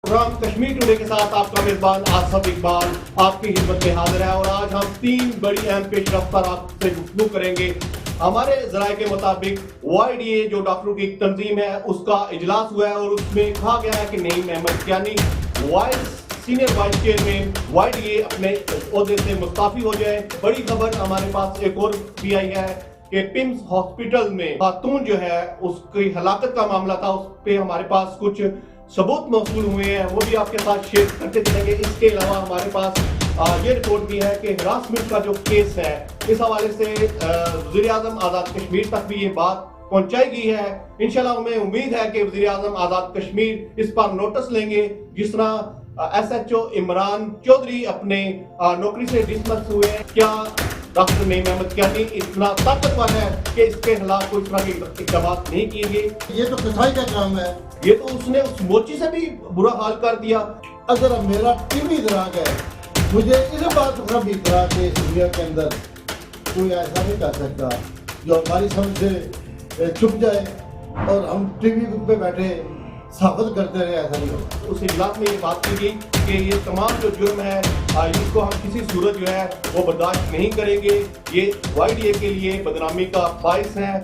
Programme Kashmir today के साथ आपका मेजबान आसफ इकबाल आपकी खिदमत में हाजिर है और आज हम 3 बड़ी अहम पेशरफ्त पर आपसे गुफ्तगू करेंगे। हमारे जराये के मुताबिक YDA जो डॉक्टरों की तंजीम है उसका इजलास हुआ है और उसमें कहा गया है कि Naeem Ahmed Kiani senior vice chairman YDA अपने ओहदे से मुस्ताफी हो जाए। बड़ी खबर हमारे पास एक और भी आई है कि पिम्स हॉस्पिटल में खातून जो है उसकी हलाकत का मामला था, उस पे हमारे पास कुछ सबूत मौसूल हुए हैं, वो भी आपके साथ शेयर करते चलेंगे। इसके अलावा हमारे पास ये रिपोर्ट भी है कि हरासमेंट का जो केस है इस हवाले से वज़ीर आज़म आज़ाद कश्मीर तक भी ये बात पहुंचाई गई है। इंशाल्लाह हमें उम्मीद है कि वज़ीर आज़म आज़ाद कश्मीर इस पर नोटिस लेंगे। जिस तरह SHO इमरान चौधरी अपने नौकरी से डिसमिस हुए हैं, क्या डॉक्टर नईम अहमद कियानी इतना ताकतवर है कि इसके खिलाफ कोई तरह के इक़दाम नहीं किए गए? ये तो कसाई का काम है। ये तो उसने उस मोची से भी बुरा हाल कर दिया। अगर मेरा टीवी इतराक है, मुझे इस बात का भी इतराक है, इस दुनिया के अंदर कोई ऐसा नहीं कर सकता जो हमारी समझ से छुप जाए और हम टीवी पे बैठे साबित करते रहे, ऐसा नहीं होगा। उस इजलास में ये बात की गई कि ये तमाम जो जुर्म है इसको हम किसी सूरत जो है वो बर्दाश्त नहीं करेंगे। ये YDA के लिए बदनामी का बाइस है।